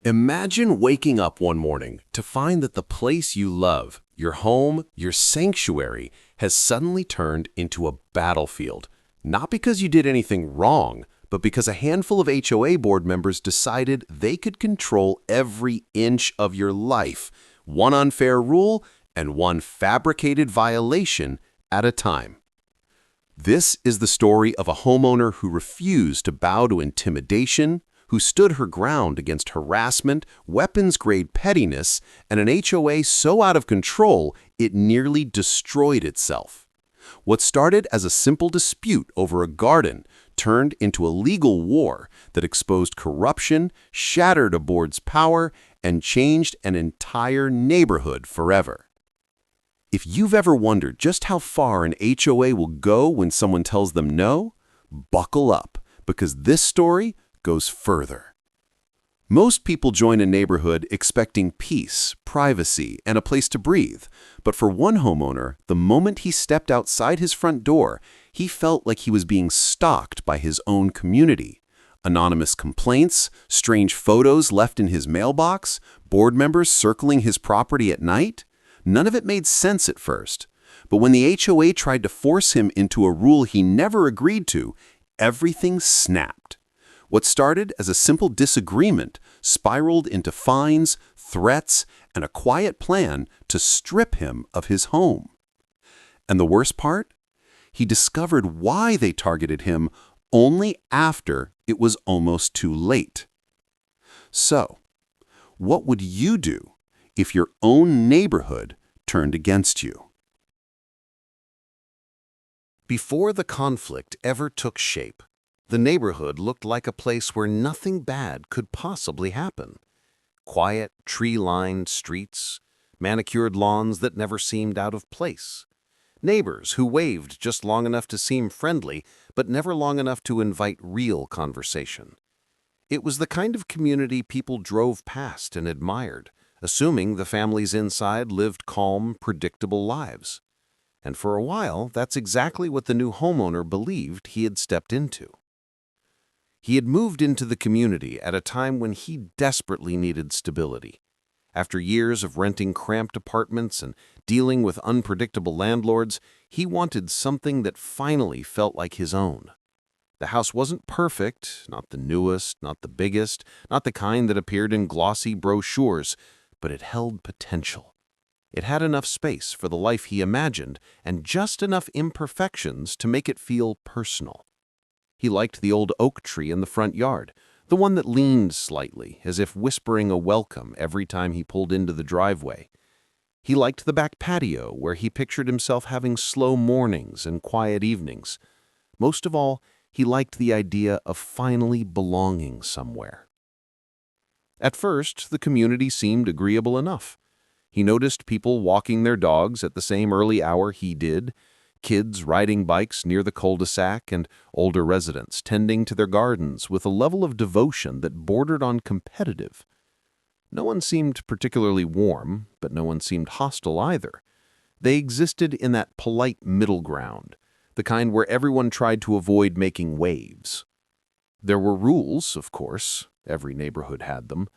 Imagine waking up one morning to find that the place you love, your home, your sanctuary, has suddenly turned into a battlefield. Not because you did anything wrong, but because a handful of HOA board members decided they could control every inch of your life, one unfair rule and one fabricated violation at a time. This is the story of a homeowner who refused to bow to intimidation, who stood her ground against harassment, weapons-grade pettiness, and an HOA so out of control it nearly destroyed itself. What started as a simple dispute over a garden turned into a legal war that exposed corruption, shattered a board's power, and changed an entire neighborhood forever. If you've ever wondered just how far an HOA will go when someone tells them no, buckle up, because this story goes further. Most people join a neighborhood expecting peace, privacy, and a place to breathe. But for one homeowner, the moment he stepped outside his front door, he felt like he was being stalked by his own community. Anonymous complaints, strange photos left in his mailbox, board members circling his property at night. None of it made sense at first. But when the HOA tried to force him into a rule he never agreed to, everything snapped. What started as a simple disagreement spiraled into fines, threats, and a quiet plan to strip him of his home. And the worst part? He discovered why they targeted him only after it was almost too late. So, what would you do if your own neighborhood turned against you? Before the conflict ever took shape, the neighborhood looked like a place where nothing bad could possibly happen. Quiet, tree-lined streets, manicured lawns that never seemed out of place. Neighbors who waved just long enough to seem friendly, but never long enough to invite real conversation. It was the kind of community people drove past and admired, assuming the families inside lived calm, predictable lives. And for a while, that's exactly what the new homeowner believed he had stepped into. He had moved into the community at a time when he desperately needed stability. After years of renting cramped apartments and dealing with unpredictable landlords, he wanted something that finally felt like his own. The house wasn't perfect, not the newest, not the biggest, not the kind that appeared in glossy brochures, but it held potential. It had enough space for the life he imagined and just enough imperfections to make it feel personal. He liked the old oak tree in the front yard, the one that leaned slightly, as if whispering a welcome every time he pulled into the driveway. He liked the back patio, where he pictured himself having slow mornings and quiet evenings. Most of all, he liked the idea of finally belonging somewhere. At first, the community seemed agreeable enough. He noticed people walking their dogs at the same early hour he did, kids riding bikes near the cul-de-sac, and older residents tending to their gardens with a level of devotion that bordered on competitive. No one seemed particularly warm, but no one seemed hostile either. They existed in that polite middle ground, the kind where everyone tried to avoid making waves. There were rules, of course. Every neighborhood had them.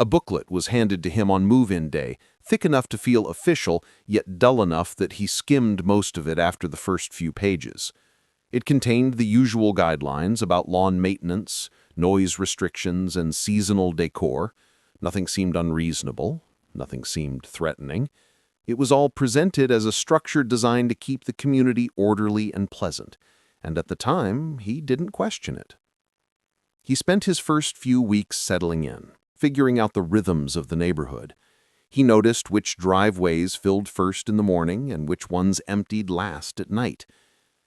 A booklet was handed to him on move-in day, thick enough to feel official, yet dull enough that he skimmed most of it after the first few pages. It contained the usual guidelines about lawn maintenance, noise restrictions, and seasonal decor. Nothing seemed unreasonable. Nothing seemed threatening. It was all presented as a structure designed to keep the community orderly and pleasant, and at the time, he didn't question it. He spent his first few weeks settling in, figuring out the rhythms of the neighborhood. He noticed which driveways filled first in the morning and which ones emptied last at night.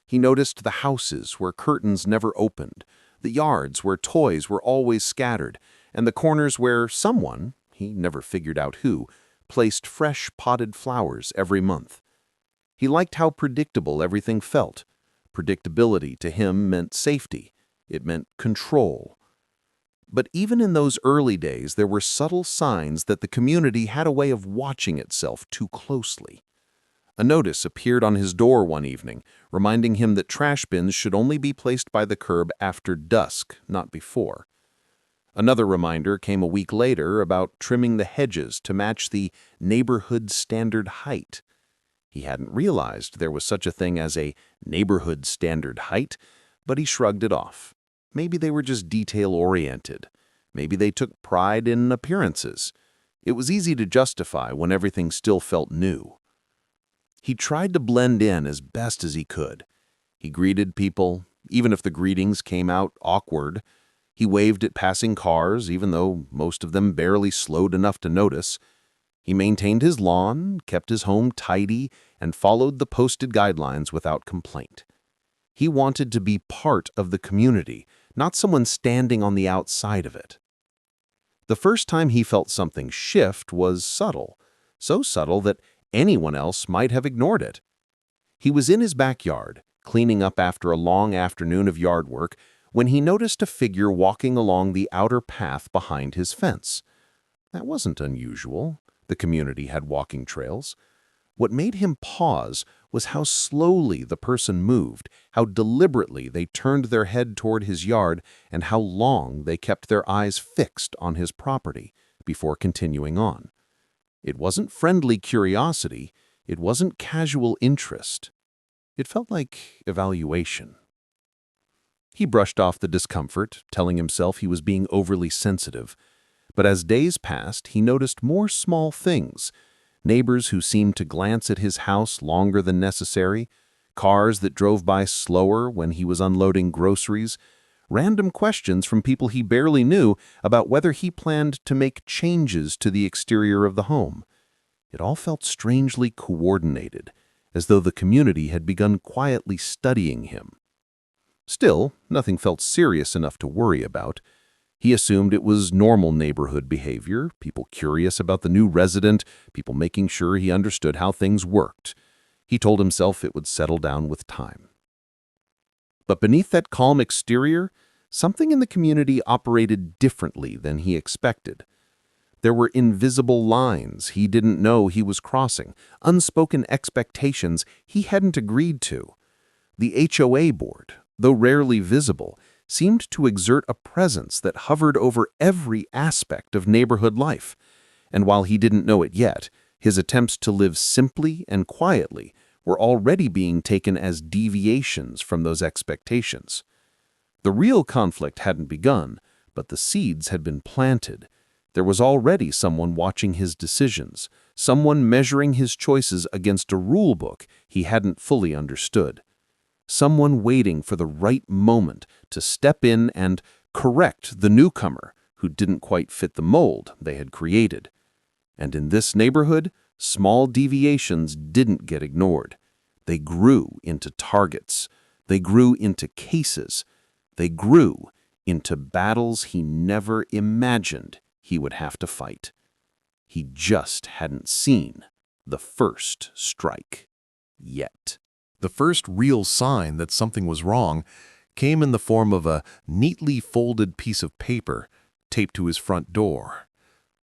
He noticed the houses where curtains never opened, the yards where toys were always scattered, and the corners where someone, he never figured out who, placed fresh potted flowers every month. He liked how predictable everything felt. Predictability to him meant safety. It meant control. But even in those early days, there were subtle signs that the community had a way of watching itself too closely. A notice appeared on his door one evening, reminding him that trash bins should only be placed by the curb after dusk, not before. Another reminder came a week later about trimming the hedges to match the neighborhood standard height. He hadn't realized there was such a thing as a neighborhood standard height, but he shrugged it off. Maybe they were just detail-oriented. Maybe they took pride in appearances. It was easy to justify when everything still felt new. He tried to blend in as best as he could. He greeted people, even if the greetings came out awkward. He waved at passing cars, even though most of them barely slowed enough to notice. He maintained his lawn, kept his home tidy, and followed the posted guidelines without complaint. He wanted to be part of the community, not someone standing on the outside of it. The first time he felt something shift was subtle, so subtle that anyone else might have ignored it. He was in his backyard, cleaning up after a long afternoon of yard work, when he noticed a figure walking along the outer path behind his fence. That wasn't unusual. The community had walking trails. What made him pause was how slowly the person moved, how deliberately they turned their head toward his yard, and how long they kept their eyes fixed on his property before continuing on. It wasn't friendly curiosity. It wasn't casual interest. It felt like evaluation. He brushed off the discomfort, telling himself he was being overly sensitive. But as days passed, he noticed more small things. Neighbors who seemed to glance at his house longer than necessary, cars that drove by slower when he was unloading groceries, random questions from people he barely knew about whether he planned to make changes to the exterior of the home. It all felt strangely coordinated, as though the community had begun quietly studying him. Still, nothing felt serious enough to worry about. He assumed it was normal neighborhood behavior, people curious about the new resident, people making sure he understood how things worked. He told himself it would settle down with time. But beneath that calm exterior, something in the community operated differently than he expected. There were invisible lines he didn't know he was crossing, unspoken expectations he hadn't agreed to. The HOA board, though rarely visible, seemed to exert a presence that hovered over every aspect of neighborhood life. And while he didn't know it yet, his attempts to live simply and quietly were already being taken as deviations from those expectations. The real conflict hadn't begun, but the seeds had been planted. There was already someone watching his decisions, someone measuring his choices against a rule book he hadn't fully understood. Someone waiting for the right moment to step in and correct the newcomer who didn't quite fit the mold they had created. And in this neighborhood, small deviations didn't get ignored. They grew into targets. They grew into cases. They grew into battles he never imagined he would have to fight. He just hadn't seen the first strike yet. The first real sign that something was wrong came in the form of a neatly folded piece of paper taped to his front door.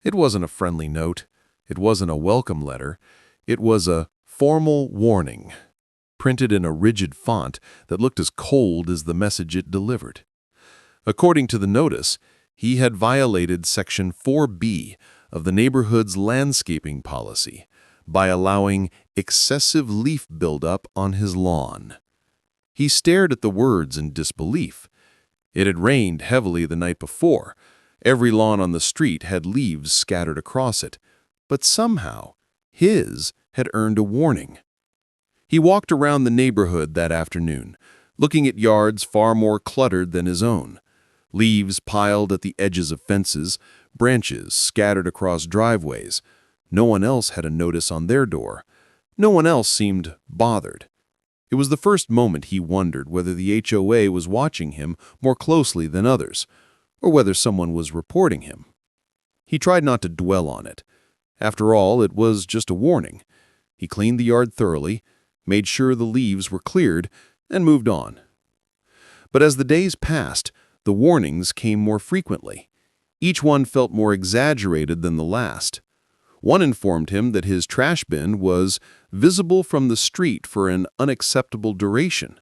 It wasn't a friendly note. It wasn't a welcome letter. It was a formal warning, printed in a rigid font that looked as cold as the message it delivered. According to the notice, he had violated Section 4B of the neighborhood's landscaping policy by allowing excessive leaf buildup on his lawn. He stared at the words in disbelief. It had rained heavily the night before. Every lawn on the street had leaves scattered across it, but somehow his had earned a warning. He walked around the neighborhood that afternoon, looking at yards far more cluttered than his own. Leaves piled at the edges of fences, branches scattered across driveways. No one else had a notice on their door. No one else seemed bothered. It was the first moment he wondered whether the HOA was watching him more closely than others, or whether someone was reporting him. He tried not to dwell on it. After all, it was just a warning. He cleaned the yard thoroughly, made sure the leaves were cleared, and moved on. But as the days passed, the warnings came more frequently. Each one felt more exaggerated than the last. One informed him that his trash bin was visible from the street for an unacceptable duration.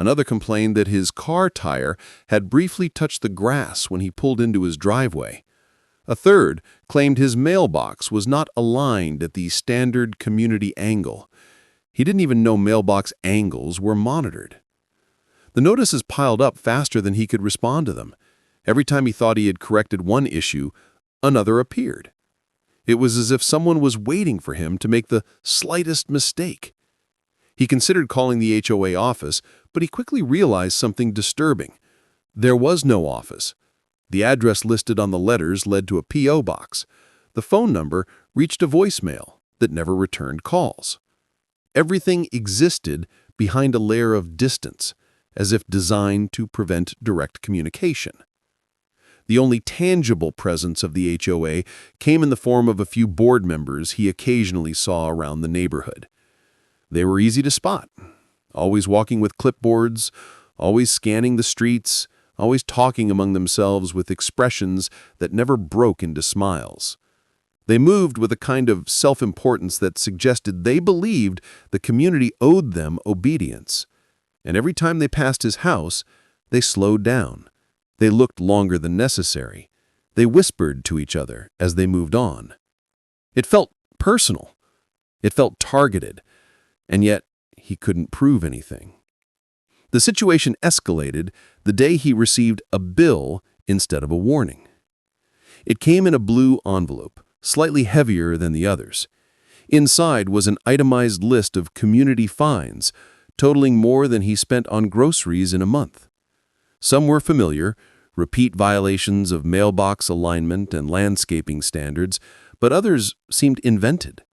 Another complained that his car tire had briefly touched the grass when he pulled into his driveway. A third claimed his mailbox was not aligned at the standard community angle. He didn't even know mailbox angles were monitored. The notices piled up faster than he could respond to them. Every time he thought he had corrected one issue, another appeared. It was as if someone was waiting for him to make the slightest mistake. He considered calling the HOA office, but he quickly realized something disturbing. There was no office. The address listed on the letters led to a P.O. box. The phone number reached a voicemail that never returned calls. Everything existed behind a layer of distance, as if designed to prevent direct communication. The only tangible presence of the HOA came in the form of a few board members he occasionally saw around the neighborhood. They were easy to spot, always walking with clipboards, always scanning the streets, always talking among themselves with expressions that never broke into smiles. They moved with a kind of self-importance that suggested they believed the community owed them obedience. And every time they passed his house, they slowed down. They looked longer than necessary. They whispered to each other as they moved on. It felt personal. It felt targeted. And yet, he couldn't prove anything. The situation escalated the day he received a bill instead of a warning. It came in a blue envelope, slightly heavier than the others. Inside was an itemized list of community fines, totaling more than he spent on groceries in a month. Some were familiar, repeat violations of mailbox alignment and landscaping standards, but others seemed invented.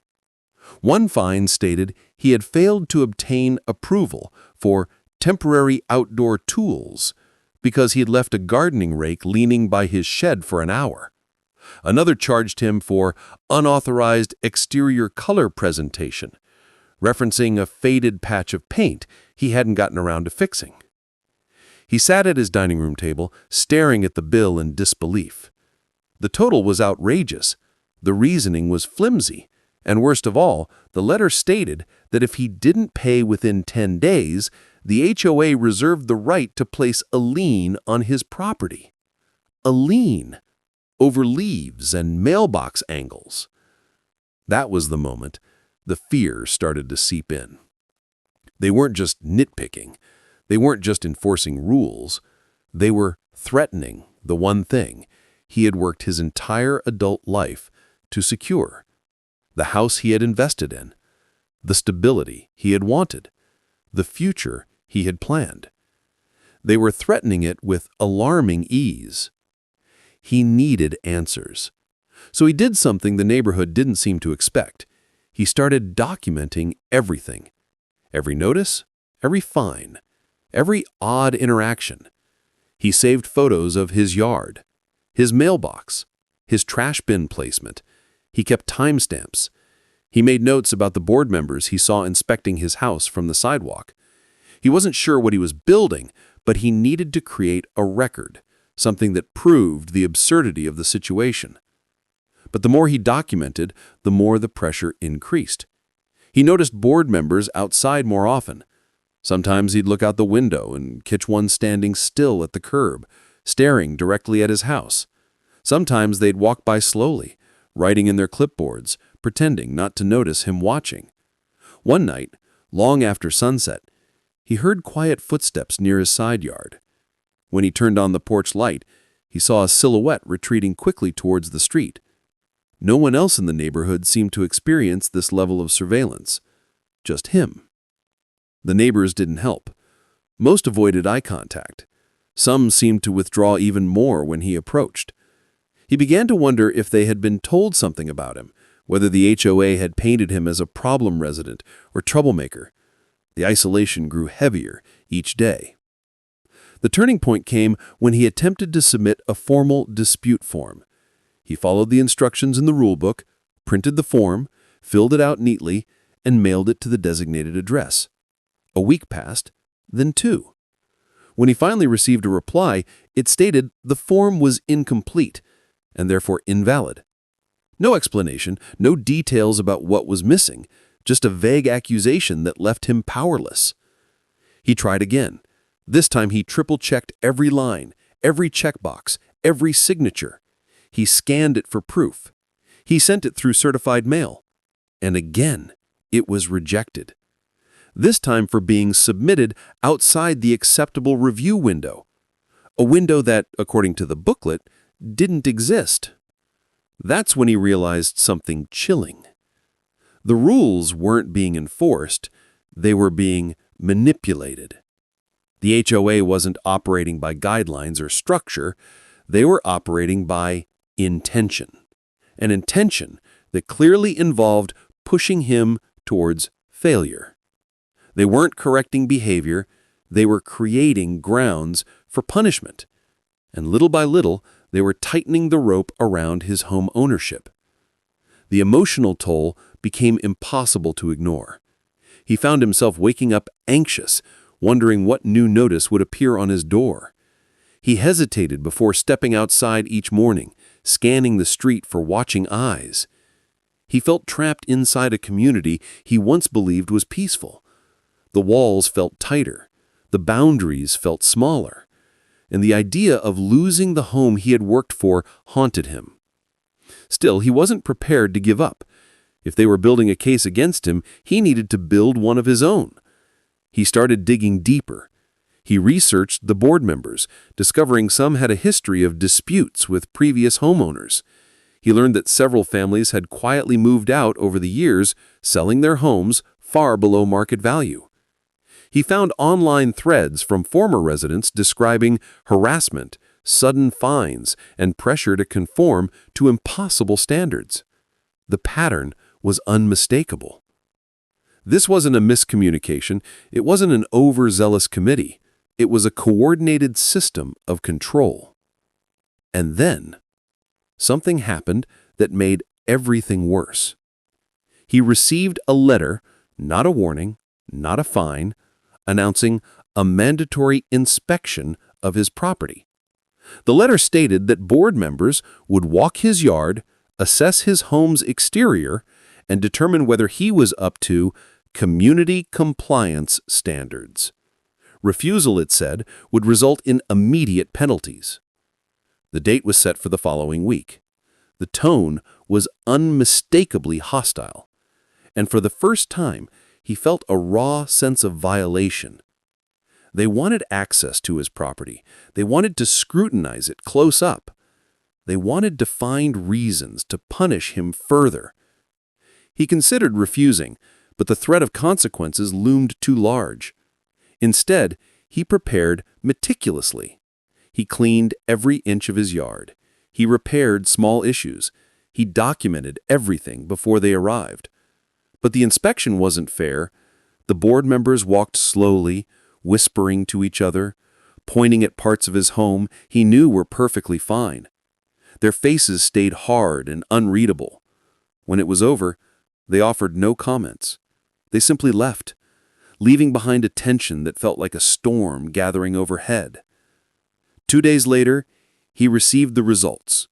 One fine stated he had failed to obtain approval for temporary outdoor tools because he had left a gardening rake leaning by his shed for an hour. Another charged him for unauthorized exterior color presentation, referencing a faded patch of paint he hadn't gotten around to fixing. He sat at his dining room table, staring at the bill in disbelief. The total was outrageous. The reasoning was flimsy. And worst of all, the letter stated that if he didn't pay within 10 days, the HOA reserved the right to place a lien on his property. A lien over leaves and mailbox angles. That was the moment the fear started to seep in. They weren't just nitpicking. They weren't just enforcing rules. They were threatening the one thing he had worked his entire adult life to secure. The house he had invested in, the stability he had wanted, the future he had planned. They were threatening it with alarming ease. He needed answers. So he did something the neighborhood didn't seem to expect. He started documenting everything. Every notice, every fine, every odd interaction. He saved photos of his yard, his mailbox, his trash bin placement. He kept timestamps. He made notes about the board members he saw inspecting his house from the sidewalk. He wasn't sure what he was building, but he needed to create a record, something that proved the absurdity of the situation. But the more he documented, the more the pressure increased. He noticed board members outside more often. Sometimes he'd look out the window and catch one standing still at the curb, staring directly at his house. Sometimes they'd walk by slowly, writing in their clipboards, pretending not to notice him watching. One night, long after sunset, he heard quiet footsteps near his side yard. When he turned on the porch light, he saw a silhouette retreating quickly towards the street. No one else in the neighborhood seemed to experience this level of surveillance. Just him. The neighbors didn't help. Most avoided eye contact. Some seemed to withdraw even more when he approached. He began to wonder if they had been told something about him, whether the HOA had painted him as a problem resident or troublemaker. The isolation grew heavier each day. The turning point came when he attempted to submit a formal dispute form. He followed the instructions in the rulebook, printed the form, filled it out neatly, and mailed it to the designated address. A week passed, then 2. When he finally received a reply, it stated the form was incomplete and therefore invalid. No explanation, no details about what was missing, just a vague accusation that left him powerless. He tried again, This time he triple-checked every line, every checkbox, every signature. He scanned it for proof. He sent it through certified mail. And again, it was rejected. This time for being submitted outside the acceptable review window. A window that, according to the booklet, didn't exist. That's when he realized something chilling. The rules weren't being enforced, they were being manipulated. The HOA wasn't operating by guidelines or structure, they were operating by intention. An intention that clearly involved pushing him towards failure. They weren't correcting behavior, they were creating grounds for punishment. And little by little, they were tightening the rope around his home ownership. The emotional toll became impossible to ignore. He found himself waking up anxious, wondering what new notice would appear on his door. He hesitated before stepping outside each morning, scanning the street for watching eyes. He felt trapped inside a community he once believed was peaceful. The walls felt tighter, the boundaries felt smaller, and the idea of losing the home he had worked for haunted him. Still, he wasn't prepared to give up. If they were building a case against him, he needed to build one of his own. He started digging deeper. He researched the board members, discovering some had a history of disputes with previous homeowners. He learned that several families had quietly moved out over the years, selling their homes far below market value. He found online threads from former residents describing harassment, sudden fines, and pressure to conform to impossible standards. The pattern was unmistakable. This wasn't a miscommunication, it wasn't an overzealous committee, it was a coordinated system of control. And then, something happened that made everything worse. He received a letter, not a warning, not a fine, announcing a mandatory inspection of his property. The letter stated that board members would walk his yard, assess his home's exterior, and determine whether he was up to community compliance standards. Refusal, it said, would result in immediate penalties. The date was set for the following week. The tone was unmistakably hostile, and for the first time, he felt a raw sense of violation. They wanted access to his property. They wanted to scrutinize it close up. They wanted to find reasons to punish him further. He considered refusing, but the threat of consequences loomed too large. Instead, he prepared meticulously. He cleaned every inch of his yard. He repaired small issues. He documented everything before they arrived. But the inspection wasn't fair. The board members walked slowly, whispering to each other, pointing at parts of his home he knew were perfectly fine. Their faces stayed hard and unreadable. When it was over, they offered no comments. They simply left, leaving behind a tension that felt like a storm gathering overhead. 2 days later, he received the results.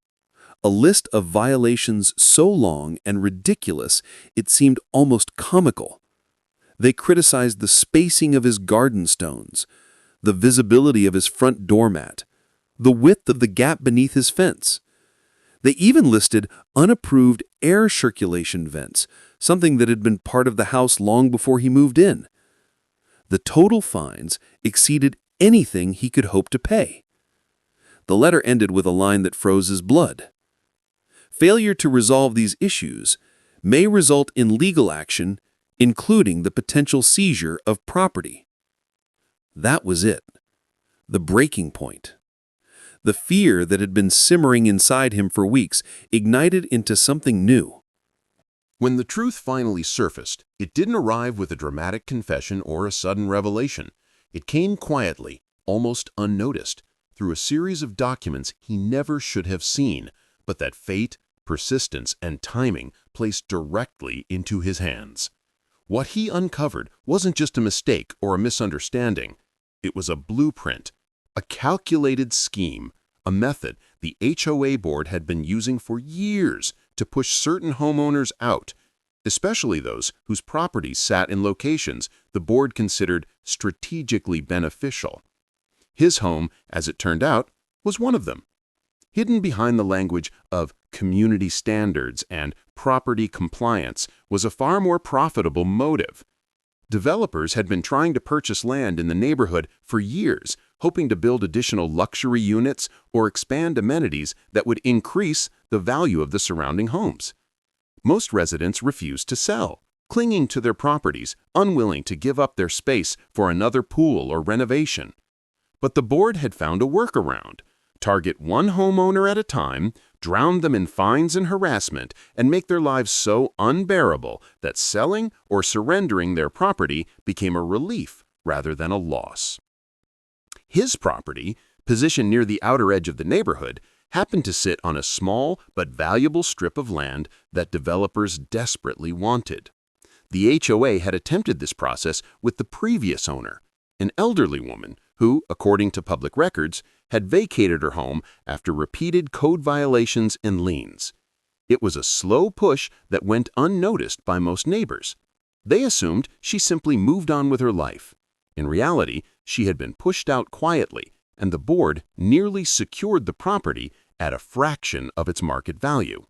A list of violations so long and ridiculous it seemed almost comical. They criticized the spacing of his garden stones, the visibility of his front doormat, the width of the gap beneath his fence. They even listed unapproved air circulation vents, something that had been part of the house long before he moved in. The total fines exceeded anything he could hope to pay. The letter ended with a line that froze his blood. Failure to resolve these issues may result in legal action, including the potential seizure of property. That was it. The breaking point. The fear that had been simmering inside him for weeks ignited into something new. When the truth finally surfaced, it didn't arrive with a dramatic confession or a sudden revelation. It came quietly, almost unnoticed, through a series of documents he never should have seen, but that fate, persistence, and timing placed directly into his hands. What he uncovered wasn't just a mistake or a misunderstanding. It was a blueprint, a calculated scheme, a method the HOA board had been using for years to push certain homeowners out, especially those whose properties sat in locations the board considered strategically beneficial. His home, as it turned out, was one of them. Hidden behind the language of community standards and property compliance was a far more profitable motive. Developers had been trying to purchase land in the neighborhood for years, hoping to build additional luxury units or expand amenities that would increase the value of the surrounding homes. Most residents refused to sell, clinging to their properties, unwilling to give up their space for another pool or renovation. But the board had found a workaround: target one homeowner at a time, drown them in fines and harassment, and make their lives so unbearable that selling or surrendering their property became a relief rather than a loss. His property, positioned near the outer edge of the neighborhood, happened to sit on a small but valuable strip of land that developers desperately wanted. The HOA had attempted this process with the previous owner, an elderly woman who, according to public records, had vacated her home after repeated code violations and liens. It was a slow push that went unnoticed by most neighbors. They assumed she simply moved on with her life. In reality, she had been pushed out quietly, and the board nearly secured the property at a fraction of its market value.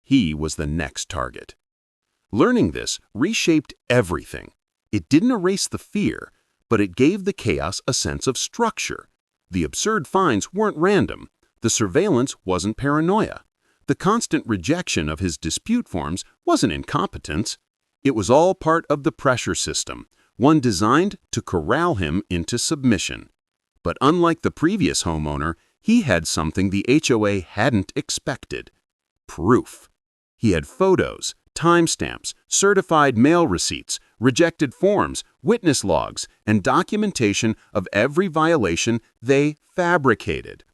He was the next target. Learning this reshaped everything. It didn't erase the fear, but it gave the chaos a sense of structure. The absurd fines weren't random. The surveillance wasn't paranoia. The constant rejection of his dispute forms wasn't incompetence. It was all part of the pressure system, one designed to corral him into submission. But unlike the previous homeowner, he had something the HOA hadn't expected: proof. He had photos, timestamps, certified mail receipts, rejected forms, witness logs, and documentation of every violation they fabricated.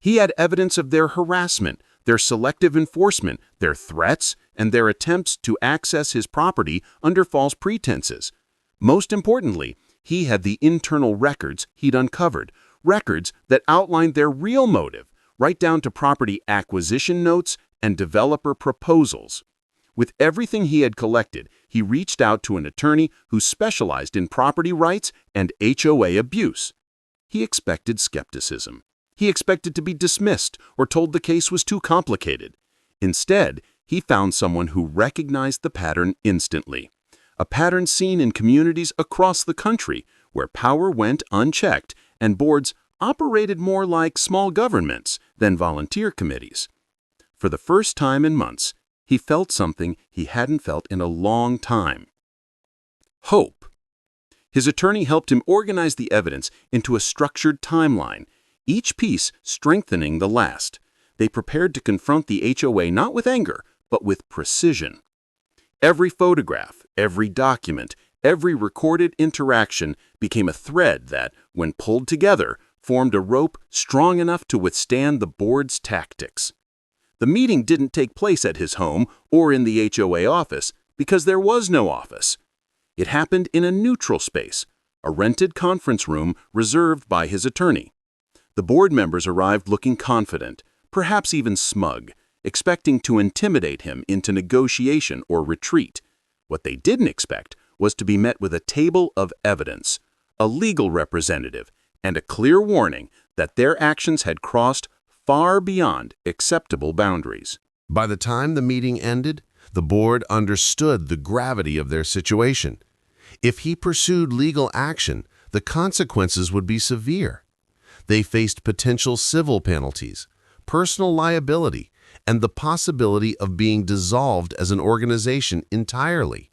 He had evidence of their harassment, their selective enforcement, their threats, and their attempts to access his property under false pretenses. Most importantly, he had the internal records he'd uncovered, records that outlined their real motive, right down to property acquisition notes and developer proposals. With everything he had collected, he reached out to an attorney who specialized in property rights and HOA abuse. He expected skepticism. He expected to be dismissed or told the case was too complicated. Instead, he found someone who recognized the pattern instantly. A pattern seen in communities across the country where power went unchecked and boards operated more like small governments than volunteer committees. For the first time in months, he felt something he hadn't felt in a long time: hope. His attorney helped him organize the evidence into a structured timeline, each piece strengthening the last. They prepared to confront the HOA not with anger, but with precision. Every photograph, every document, every recorded interaction became a thread that, when pulled together, formed a rope strong enough to withstand the board's tactics. The meeting didn't take place at his home or in the HOA office because there was no office. It happened in a neutral space, a rented conference room reserved by his attorney. The board members arrived looking confident, perhaps even smug, expecting to intimidate him into negotiation or retreat. What they didn't expect was to be met with a table of evidence, a legal representative, and a clear warning that their actions had crossed far beyond acceptable boundaries. By the time the meeting ended, the board understood the gravity of their situation. If he pursued legal action, the consequences would be severe. They faced potential civil penalties, personal liability, and the possibility of being dissolved as an organization entirely.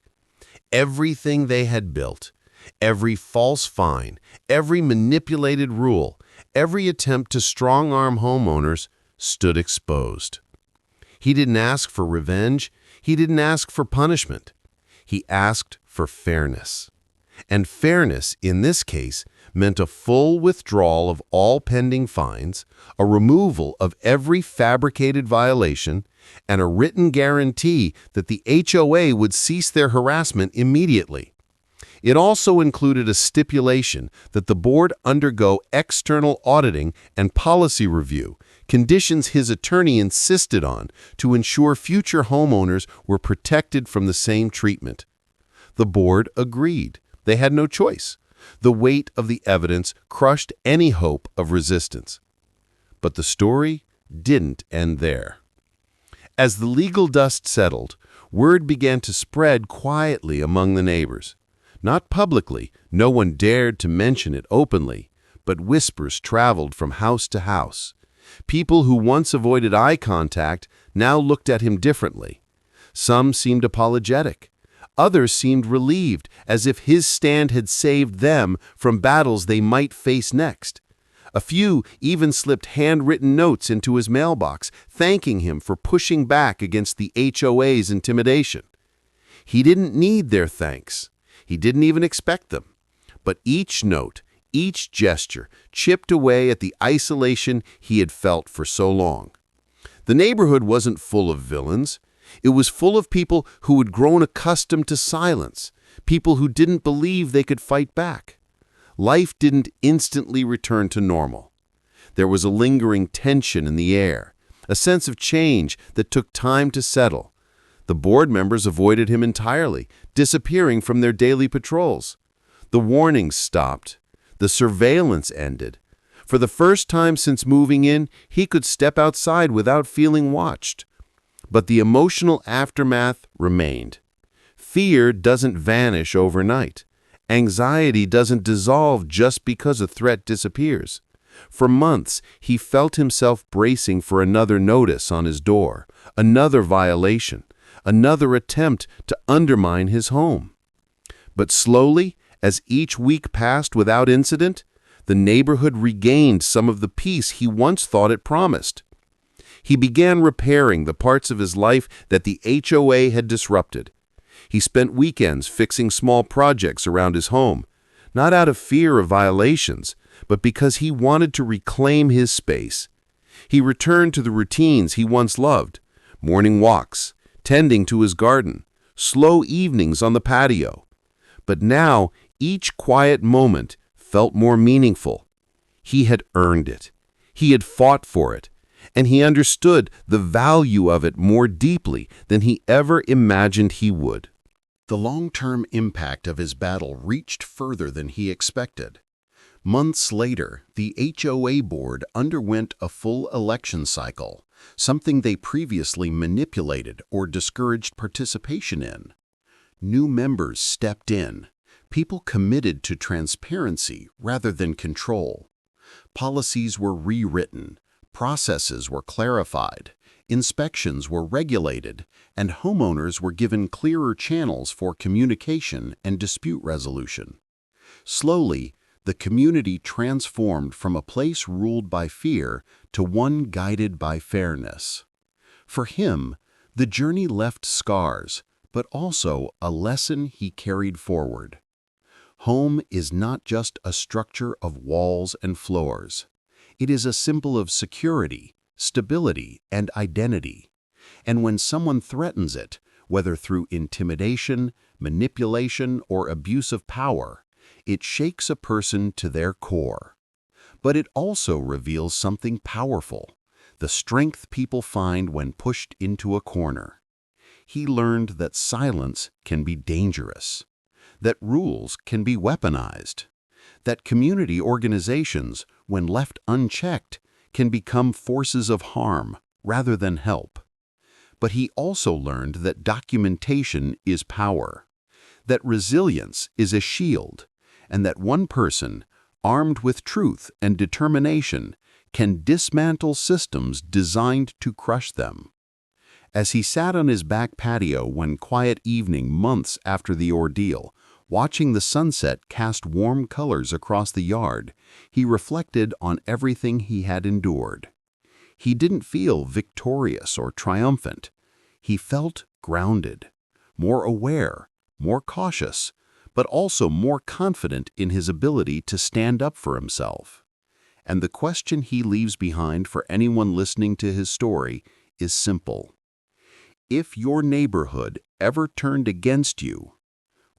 Everything they had built, every false fine, every manipulated rule, every attempt to strong-arm homeowners stood exposed. He didn't ask for revenge. He didn't ask for punishment. He asked for fairness. And fairness, in this case, meant a full withdrawal of all pending fines, a removal of every fabricated violation, and a written guarantee that the HOA would cease their harassment immediately. It also included a stipulation that the board undergo external auditing and policy review, conditions his attorney insisted on to ensure future homeowners were protected from the same treatment. The board agreed. They had no choice. The weight of the evidence crushed any hope of resistance. But the story didn't end there. As the legal dust settled, word began to spread quietly among the neighbors. Not publicly, no one dared to mention it openly, but whispers traveled from house to house. People who once avoided eye contact now looked at him differently. Some seemed apologetic. Others seemed relieved, as if his stand had saved them from battles they might face next. A few even slipped handwritten notes into his mailbox, thanking him for pushing back against the HOA's intimidation. He didn't need their thanks. He didn't even expect them. But each note, each gesture, chipped away at the isolation he had felt for so long. The neighborhood wasn't full of villains. It was full of people who had grown accustomed to silence, people who didn't believe they could fight back. Life didn't instantly return to normal. There was a lingering tension in the air, a sense of change that took time to settle. The board members avoided him entirely, disappearing from their daily patrols. The warnings stopped. The surveillance ended. For the first time since moving in, he could step outside without feeling watched. But the emotional aftermath remained. Fear doesn't vanish overnight. Anxiety doesn't dissolve just because a threat disappears. For months, he felt himself bracing for another notice on his door, another violation, another attempt to undermine his home. But slowly, as each week passed without incident, the neighborhood regained some of the peace he once thought it promised. He began repairing the parts of his life that the HOA had disrupted. He spent weekends fixing small projects around his home, not out of fear of violations, but because he wanted to reclaim his space. He returned to the routines he once loved: morning walks, tending to his garden, slow evenings on the patio. But now, each quiet moment felt more meaningful. He had earned it. He had fought for it, and he understood the value of it more deeply than he ever imagined he would. The long-term impact of his battle reached further than he expected. Months later, the HOA board underwent a full election cycle, something they previously manipulated or discouraged participation in. New members stepped in, people committed to transparency rather than control. Policies were rewritten, processes were clarified, inspections were regulated, and homeowners were given clearer channels for communication and dispute resolution. Slowly, the community transformed from a place ruled by fear to one guided by fairness. For him, the journey left scars, but also a lesson he carried forward. Home is not just a structure of walls and floors. It is a symbol of security, stability, and identity. And when someone threatens it, whether through intimidation, manipulation, or abuse of power, it shakes a person to their core. But it also reveals something powerful: the strength people find when pushed into a corner. He learned that silence can be dangerous, that rules can be weaponized, that community organizations, when left unchecked, can become forces of harm rather than help. But he also learned that documentation is power, that resilience is a shield, and that one person, armed with truth and determination, can dismantle systems designed to crush them. As he sat on his back patio one quiet evening months after the ordeal, watching the sunset cast warm colors across the yard, he reflected on everything he had endured. He didn't feel victorious or triumphant. He felt grounded, more aware, more cautious, but also more confident in his ability to stand up for himself. And the question he leaves behind for anyone listening to his story is simple. If your neighborhood ever turned against you,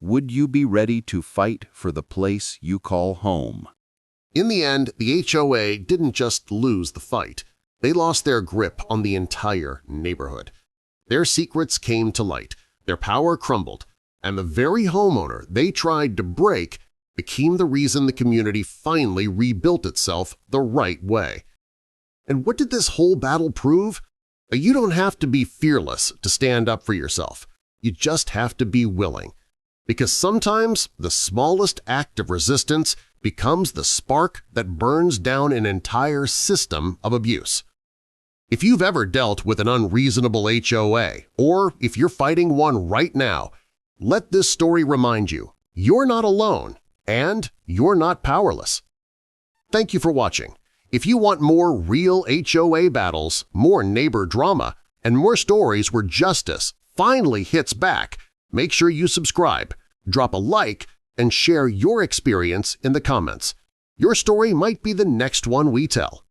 would you be ready to fight for the place you call home? In the end, the HOA didn't just lose the fight. They lost their grip on the entire neighborhood. Their secrets came to light, their power crumbled, and the very homeowner they tried to break became the reason the community finally rebuilt itself the right way. And what did this whole battle prove? You don't have to be fearless to stand up for yourself. You just have to be willing. Because sometimes the smallest act of resistance becomes the spark that burns down an entire system of abuse. If you've ever dealt with an unreasonable HOA, or if you're fighting one right now, let this story remind you you're not alone and you're not powerless. Thank you for watching. If you want more real HOA battles, more neighbor drama, and more stories where justice finally hits back, make sure you subscribe, drop a like, and share your experience in the comments. Your story might be the next one we tell.